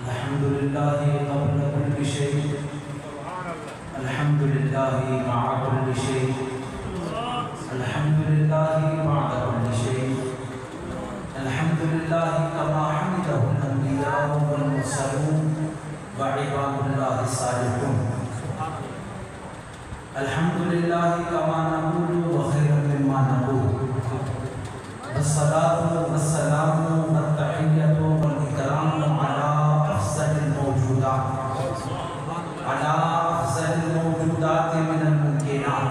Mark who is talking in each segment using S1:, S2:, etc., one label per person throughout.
S1: الحمد لله قبل كل شيء، الحمد لله مع كل شيء، الحمد لله بعد كل شيء، الحمد لله كما حمده الأنبياء والمرسلون وعباد الله الصالحون، الحمد لله كما نقول وخيرا مما نقول، والصلاة والسلام والتحية والإكرام على أفضل الموجودات، على أفضل الموجودات من الممكنات،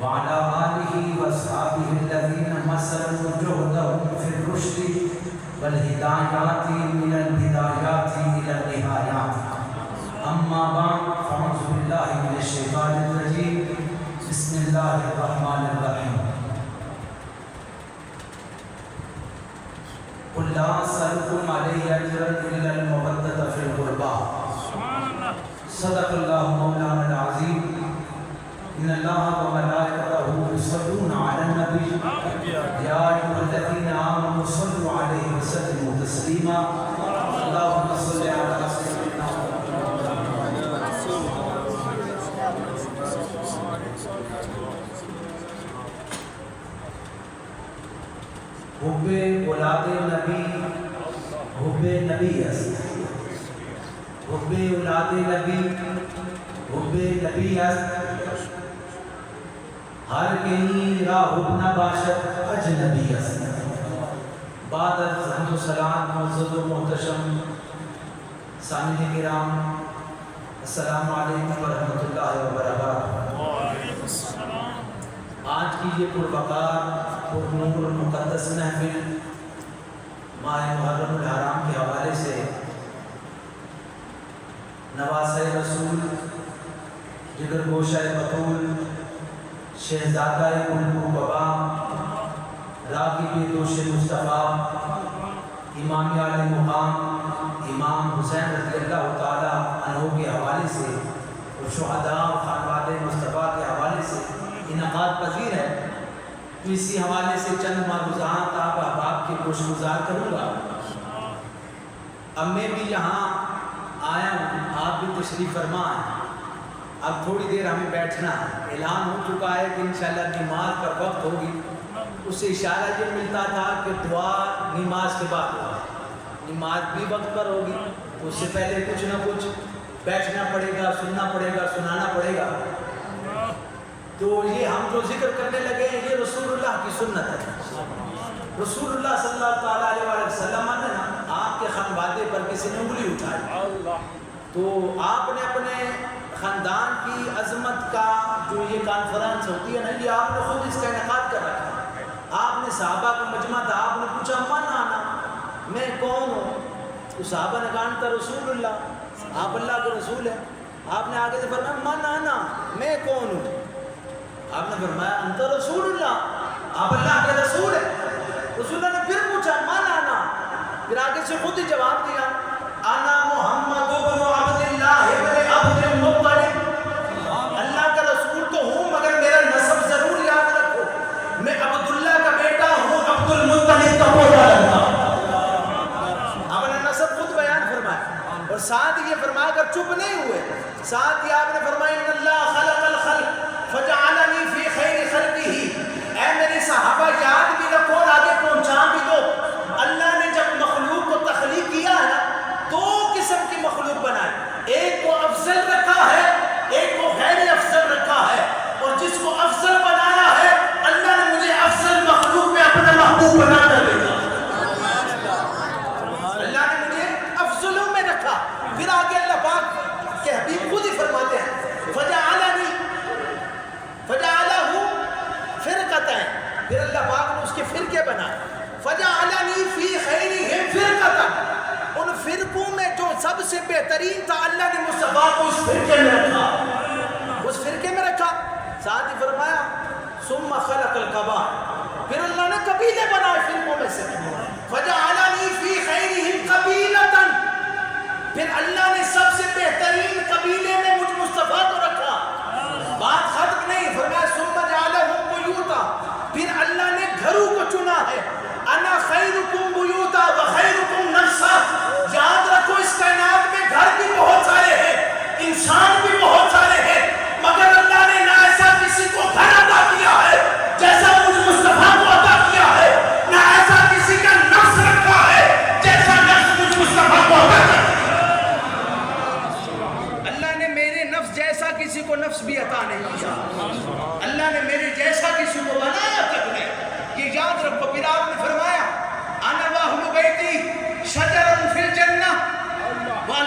S1: وعلى آله وأصحابه الذين مثلوا جهدهم في الرشد والهدايات من البدايات إلى النهايات. أما بعد فأعوذ بالله من الشيطان الرجيم. بسم الله الرحمن الرحيم. قل لا أسألكم عليه أجرا إلا المودة في القربى. صدق الله مولانا العظيم. إن الله وملائكته يصلون على النبي يا أيها الذين آمنوا صلوا عليه وسلموا تسليما. اللهم صل على سيدنا حب اولاد نبی، حب نبی است، حب اولاد نبی، حب نبی است، ہر کہیں را حب نباشد اجنبی است. بعد از حمد و سلام معزز و محتشم سامعین کرام، السلام علیکم ورحمۃ اللہ وبرکاتہ. آج کی یہ پروقار پرنور مقدس محفل ماہ محرم الحرام کے حوالے سے نواسہ رسول، جگر گوشہ بطول، شہزادہ بلبل بابا، راغب دوش مصطفیٰ، امام عالی مقام امام حسین رضی اللہ تعالیٰ عنہ کے حوالے سے اور شہداء و خانواد مصطفیٰ کے حوالے سے انعقاد پذیر ہے. تو اسی حوالے سے چند معروضات آپ احباب کے گوش گزار کروں گا. اب میں بھی یہاں آیا ہوں، آپ بھی تشریف فرما ہیں. اب تھوڑی دیر ہمیں بیٹھنا ہے. اعلان ہو چکا ہے کہ انشاءاللہ نماز کا وقت ہوگی. اس سے اشارہ یہ ملتا تھا کہ دعا نماز کے بعد ہوگا. نماز بھی وقت پر ہوگی تو اس سے پہلے کچھ نہ کچھ بیٹھنا پڑے گا، سننا پڑے گا، سنانا پڑے گا. تو یہ ہم جو ذکر کرنے لگے ہیں یہ رسول اللہ کی سنت ہے. رسول اللہ صلی اللہ تعالیٰ علیہ وسلم نے آپ کے خانوادے پر کسی نے انگلی اٹھائی تو آپ نے اپنے خاندان کی عظمت کا جو یہ کانفرنس ہوتی ہے نا، یہ آپ نے خود اس کا انعقاد کر رکھا. آپ نے صحابہ کا مجمع تھا، آپ نے پوچھا من آنا، میں کون ہوں؟ تو صحابہ نے کہا تھا رسول اللہ، آپ اللہ کے رسول ہیں. آپ نے آگے سے فرمایا من آنا، میں کون ہوں؟ آپ نے فرمایا انت رسول اللہ، آپ اللہ کے رسول ہیں. رسول اللہ نے پھر پوچھا من آنا، پھر آگے سے خود ہی جواب دیا انا محمد بن عبد اللہ بن عبد المطلب. اللہ کا رسول تو ہوں مگر میرا نسب ضرور یاد رکھو، میں عبداللہ کا بیٹا ہوں، عبد المطلب کا پوتا رہتا. آپ نے نسب خود بیان فرمایا اور ساتھ یہ فرمایا کر چپ نہیں ہوئے. ساتھ ہی آپ نے فرمایا ان اللہ خلق الخلق فجعلنی فی خیر خلقہ. اے میرے صحابہ یاد بھی رکھو اور آگے پہنچا بھی دو. اللہ نے جب مخلوق کو تخلیق کیا ہے نا، دو قسم کی مخلوق بنائی. ایک کو افضل رکھا ہے، ایک کو غیر افضل رکھا ہے. اور جس کو افضل بنایا ہے اللہ نے مجھے افضل مخلوق میں اپنا محبوب بنا کر بھیجا. اللہ نے مجھے افضلوں میں رکھا. پھر آگے اللہ پاک کے حبیب خود ہی فرماتے ہیں فجعلنی فجعلہ فرقتین. پھر اللہ پاک نے اس کے فرقے بنائے. فجعلنی فی خیرہم فرقۃ. ان فرقوں میں جو سب سے بہترین تھا اللہ نے مصطفیٰ کو اس فرقے میں رکھا، اس فرقے میں رکھا. ساتھ ہی فرمایا ثم خلق القبائل. پھر اللہ نے قبیلے بنائے فرقوں میں سے. فجعلنی فی خیرہم قبیلۃ. پھر اللہ نے سب سے بہترین قبیلے میں مجھ مصطفیٰ کو رکھا. بات ختم نہیں، فرمایا ثم جعلہم بیوتا. پھر اللہ نے گھروں کو چنا ہے. انا خیرکم بیوتا و خیرکم نفسا. یاد رکھو اس کائنات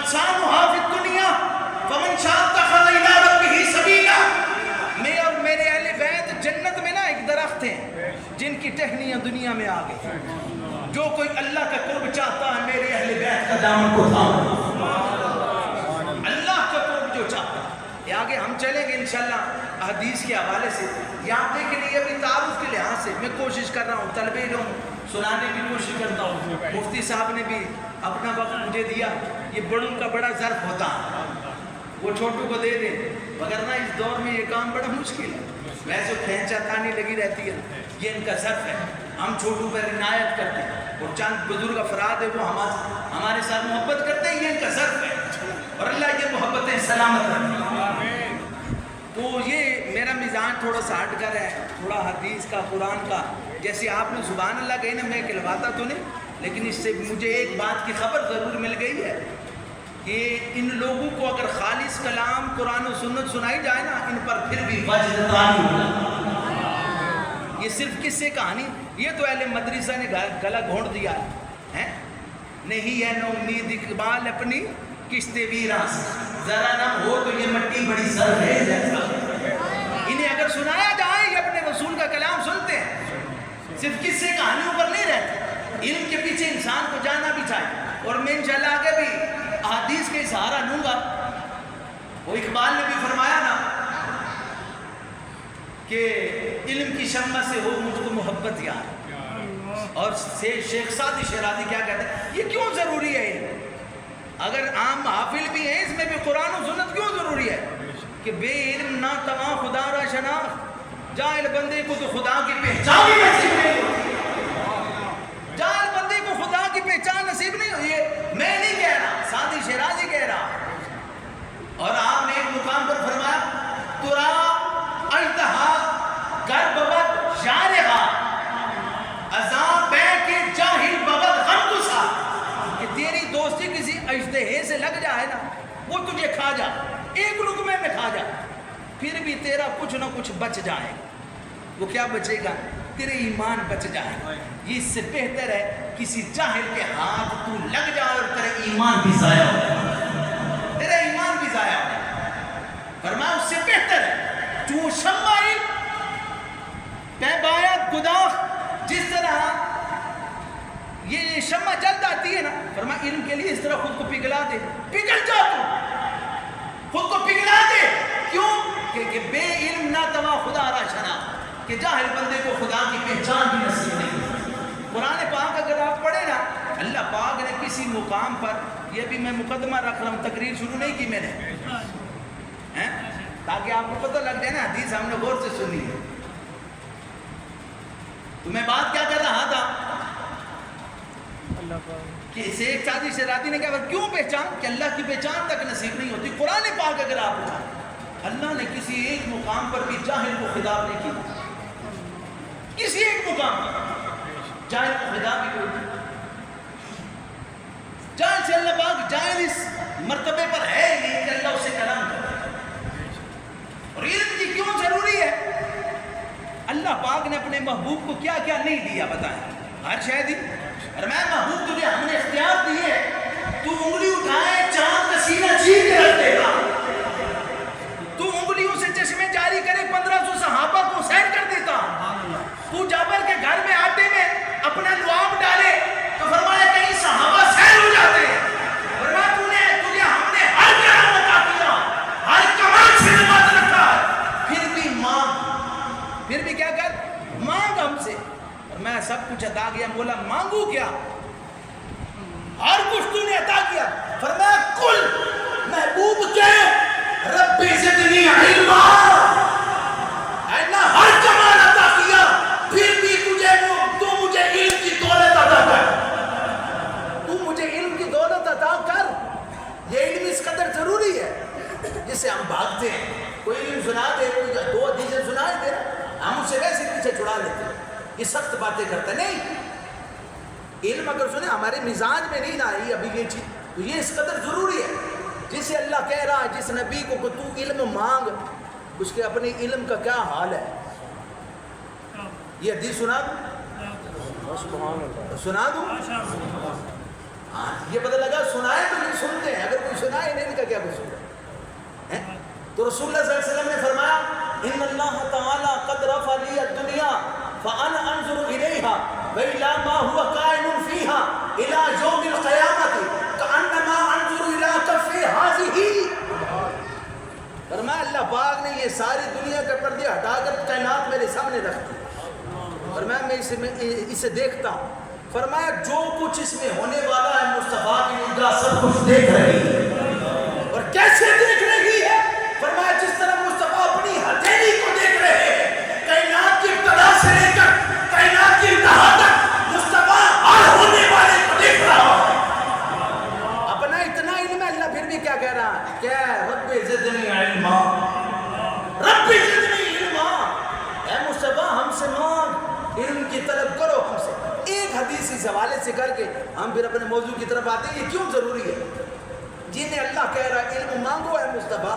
S2: اقسامها فی الدنیا فمن شاء اتخذ الی ربہ سبیلا. میں اور میرے اہل بیت جنت میں نا ایک درخت ہیں جن کی ٹہنیاں دنیا میں آ گئی. جو کوئی اللہ کا قرب چاہتا ہے میرے اہل بیت کا دامن کو تھام. اللہ کا قرب جو چاہتا ہے. یہ آگے ہم چلیں گے انشاءاللہ حدیث کے حوالے سے. یہاں دیکھیں یہ ابھی تعارف کے لحاظ سے میں کوشش کر رہا ہوں, طلب علم سنانے کی کوشش کرتا ہوں. مفتی صاحب نے بھی اپنا وقت مجھے دیا. یہ بڑوں کا بڑا ظرف ہوتا ہے, وہ چھوٹوں کو دے دیں, وگرنہ اس دور میں یہ کام بڑا مشکل ہے. ویسے کھینچا تانی لگی رہتی ہے, یہ ان کا ظرف ہے. ہم چھوٹوں پر عنایت کرتے ہیں, اور چند بزرگ افراد ہیں وہ ہمارے ساتھ محبت کرتے ہیں, یہ ان کا ظرف ہے. اور اللہ یہ محبتیں سلامت رکھے. تو یہ میرا مزاج تھوڑا سا ہٹ کر ہے, تھوڑا حدیث کا قرآن کا. جیسے آپ نے سبحان اللہ کہی نا, میں کہلواتا تو نہیں, لیکن اس سے مجھے ایک بات کی خبر ضرور مل گئی ہے کہ ان لوگوں کو اگر خالص کلام قرآن و سنت سنائی جائے نا, ان پر پھر بھی وجدانی یہ صرف قصے کہانی. یہ تو اہل مدرسہ نے گلا گھونٹ دیا ہے. نہیں ہے نا امید اقبال اپنی کشتے ویراں سے, ذرا نہ ہو تو یہ مٹی بڑی سر ہے. انہیں اگر سنایا جائے, یہ اپنے رسول کا کلام سنتے ہیں, صرف قصے کہانیوں پر نہیں رہتے. علم کے پیچھے انسان کو جانا بھی چاہیے. اور میں انشاءاللہ آگے بھی احادیث کے سہارا لوں گا. وہ اقبال نے بھی فرمایا نا کہ علم کی شمع سے ہو مجھ کو محبت یار. اور شیخ سعدی شیرازی کیا کہتے ہیں, یہ کیوں ضروری ہے علم؟ اگر عام محافل بھی ہیں, اس میں بھی قرآن و سنت کیوں ضروری ہے؟ کہ بے علم نہ تواں خدا را شناخت, جاہل بندے کو تو خدا کی پہچان ہی نصیب نہیں ہوتی. جاہل بندے کو خدا کی پہچان نصیب نہیں ہوئی. میں نہیں کہہ رہا, سعدی شیرازی کہہ رہا. اور آپ نے ایک مقام پر فرمایا, ترا اجتہا گر ببد شارغا ازاں بے کے جاہل ببد غم گسا. کہ تیری دوستی کسی اجتہے سے لگ جائے نا, وہ تجھے کھا جا, ایک لقمے میں کھا جا, پھر بھی تیرا کچھ نہ کچھ بچ جائے. وہ کیا بچے گا؟ تیرے ایمان بچ جائے. یہ اس سے بہتر ہے کسی جاہل کے ہاتھ تو لگ جائے اور تیرے ایمان بھی ضائع ہو جائے. تیرا ایمان بھی ضائع ہو جائے. فرمایا اس سے بہتر ہے تو شمع پہ باید گداخ, جس طرح یہ شمع جل جاتی ہے نا, فرمایا علم کے لیے اس طرح خود کو پگھلا دے. پگھل جا, تو خود کو پگھلا دے. کیوں؟ کہ بے علم نہ توا خدا را شنا, کہ جاہل بندے کو خدا کی پہچان بھی نصیب نہیں. قرآن پاک اگر آپ پڑھیں نا, اللہ پاک نے کسی مقام پر, یہ بھی میں مقدمہ رکھ رہا ہوں, تقریر شروع نہیں کی میں نے, تاکہ آپ کو پتہ لگ جائے نا حدیث ہم نے غور سے سنی ہے. تو میں بات کیا کر رہا تھا کہ اسے ایک ساتھی شیرازی نے کہا کیوں پہچان, کہ اللہ کی پہچان تک نصیب نہیں ہوتی. قرآن پاک اگر آپ اٹھائیں, اللہ نے کسی ایک مقام پر بھی جاہل کو خطاب نہیں کیا. کسی ایک مقام پر جاہل کو خطاب نہیں کیا. جاہل سے اللہ پاک, جاہل اس مرتبے پر ہے نہیں کہ اللہ اسے کلام کرے. اور علم کی کیوں ضروری ہے؟ اللہ پاک نے اپنے محبوب کو کیا کیا نہیں دیا بتائیں. ہر شے دی. اور میں محبوب تجھے ہم نے اختیار دی ہے, تو انگلی اٹھائے چاند کا سینہ چیر کے رکھ دے گا. تو انگلیوں سے چشمے جاری کرے 1500 صحابہ کو سیر کر دیتا. تو جابر کے گھر میں آٹے میں اپنا لعاب ڈالے تو فرمایا کہیں صحابہ سیر ہو جاتے ہیں. فرمایا تجھے ہم نے ہر جگہ عطا کیا, ہر کمال سے نواز رکھا, پھر بھی مانگ, پھر بھی کیا کر, مانگ ہم سے. اور میں سب کچھ عطا کیا. بولا مانگو کیا؟ ہر کچھ تو نے عطا کیا. فرمایا کل محبوب کے رب زدنی علما, اللہ ہر کمال عطا کیا, پھر بھی تو مجھے علم کی دولت عطا کر. تو مجھے علم کی دولت عطا کر. یہ علم اس قدر ضروری ہے جس سے ہم بھاگتے ہیں. کوئی علم سنا دے, کوئی 2 حدیثیں سنا دے, ہم اسے ویسے پیچھے چھڑا لیتے ہیں. یہ سخت باتیں کرتا نہیں. علم اگر سنے ہمارے مزاج میں نہیں نہ آئی ابھی یہ چیز, تو یہ اس قدر ضروری ہے. جسے اللہ کہہ رہا ہے, جس نبی کو کہ تو علم مانگ, اس کے اپنے علم کا کیا حال ہے. یہ حدیث سنا دوں, سنا دوں. ہاں یہ پتہ لگا سنائے تو نہیں سنتے ہیں, اگر کوئی سنائے نہیں ان کا کیا قصور ہے؟ تو رسول اللہ صلی اللہ علیہ وسلم نے فرمایا ان اللہ تعالی قد رفع لی الدنیا فانا انظر الیہا وإلی ما هو قائم فیہا الی یوم القیامت کانما انظر الی کف ہذہ. فرمایا اللہ پاک نے یہ ساری دنیا کے پردے ہٹا کر کائنات میرے سامنے رکھ دی. فرمایا میں اسے دیکھتا ہوں. فرمایا جو کچھ اس میں ہونے والا ہے مصطفیٰ کی نگاہ سب کچھ دیکھ رہی ہے. اور کیسے دیکھ رہی ہے؟ فرمایا جس طرح مصطفیٰ اپنی ہتھیلی کو دیکھ رہے ہیں, کائنات کی ابتدا سے لے کر کائنات کی انتہا تک مصطفیٰ ہر ہونے والے کو دیکھ رہا ہے. اپنا اتنا علم ہے, اللہ پھر بھی کیا کہہ رہا ہے؟ کیا رب زدنی علما, رب زدنی علما. اے مصطفیٰ ہم سے مانگ, علم کی طلب کرو ہم سے. ایک حدیث اس حوالے سے کر کے ہم پھر اپنے موضوع کی طرف آتے ہیں. یہ کیوں ضروری ہے؟ جنہیں اللہ کہہ رہا ہے علم مانگو اے مصطفیٰ.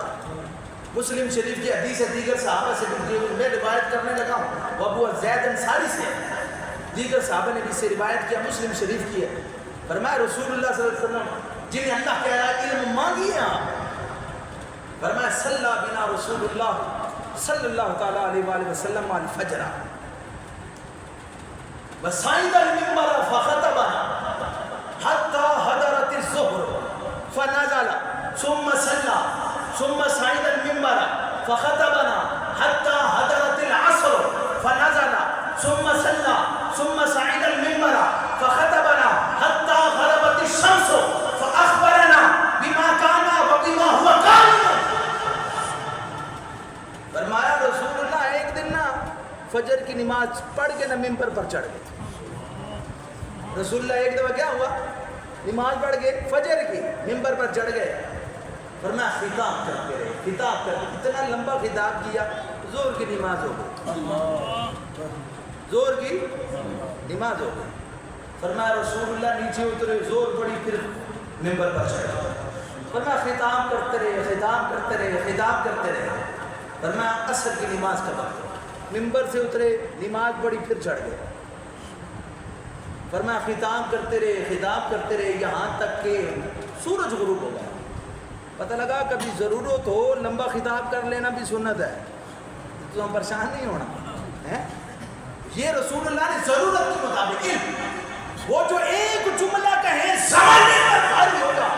S2: مسلم شریف کی حدیث ہے, دیگر صحابہ سے میں روایت کرنے لگا ہوں, وہ ابو زید انصاری سے, دیگر صحابہ نے بھی سے روایت کیا, مسلم شریف کی ہے. فرمایا رسول اللہ صلی اللہ علیہ وسلم جنہیں اللہ کہہ رہا ہے علم مانگیے آپ. فرمایا صلی بنا رسول اللہ صلی اللہ تعالیٰ علیہ وآلہ وسلم الفجر وصعد المنبر فخطبنا حتى حضرت الظهر فنزل ثم صلى ثم صعد المنبر فخطبنا حتى حضرت العصر فنزل ثم صلى ثم صعد المنبر فخطبنا حتى غربت الشمس فأخبرنا بما كان وبما هو قائم. فرمایا رسول اللہ ایک دن نا فجر کی نماز پڑھ کے نا ممبر پر چڑھ گئے. رسول اللہ ایک دفعہ کیا ہوا, نماز پڑھ کے فجر کی ممبر پر چڑھ گئے. فرمایا خطاب کرتے رہے, خطاب کرتے, اتنا لمبا خطاب کیا, زور کی نماز ہو گئی, زور کی نماز ہو گئی. فرمایا رسول اللہ نیچے اترے, زور پڑی, پھر ممبر پر چڑھ گئے. فرمایا خطاب کرتے رہے, خطاب کرتے رہے, خطاب کرتے رہے. فرمایا عصر کی نماز کا وقت, ممبر سے اترے, نماز پڑھی, پھر چڑھ گئے. فرمایا خطاب کرتے رہے, خطاب کرتے رہے, یہاں تک کہ سورج غروب ہو گیا. پتہ لگا کبھی ضرورت ہو لمبا خطاب کر لینا بھی سنت ہے, تو ہم پریشان نہیں ہونا. یہ رسول اللہ نے ضرورت کے مطابق علم, وہ جو ایک جملہ کہے زمانے پر بھاری ہوگا,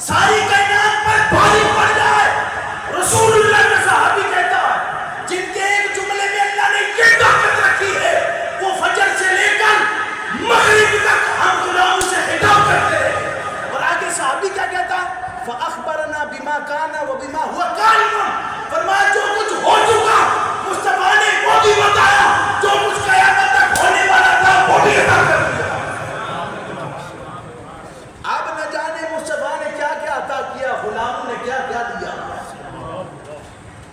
S2: ساری کائنات پر بھاری پڑ جائے. رسول اللہ کا صحابی کہتا ہے جن کے ایک جملے میں اللہ نے یہ طاقت رکھی ہے, وہ فجر سے لے کر مغرب تک ہم غلاموں سے خطاب کرتے رہے. اور آگے صحابی کیا کہتا ہے, فَأَخْبَرَنَا بِمَا كَانَ وَبِمَا هُوَ قَائِمٌ. فرمایا جو کچھ ہو چکا مصطفیٰ نے وہ بھی بتایا, جو کچھ قیامت تک ہونے والا تھا وہ بھی عطا کر دیا. اب نہ جانے مصطفیٰ نے کیا کیا عطا کیا, غلاموں نے کیا کیا دیا.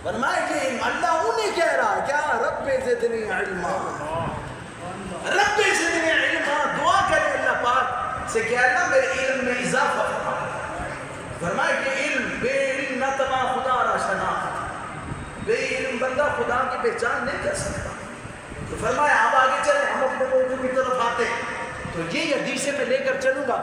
S2: فرمایا کہ اللہ انہیں کہہ رہا ہے کیا, رب زدنی علما, رب زدنی علما. دعا کرے اللہ پاک سے کہ اللہ میرے علم میں اضافہ فرما. فرمایا کہ علم, بے علم نہ تما خدا را شناخت, بے علم بندہ خدا کی پہچان نہیں کر سکتا. تو فرمایا اب آگے چلیں, ہم اپنے موضوع کی طرف آتے ہیں. تو یہ حدیثیں میں لے کر چلوں گا.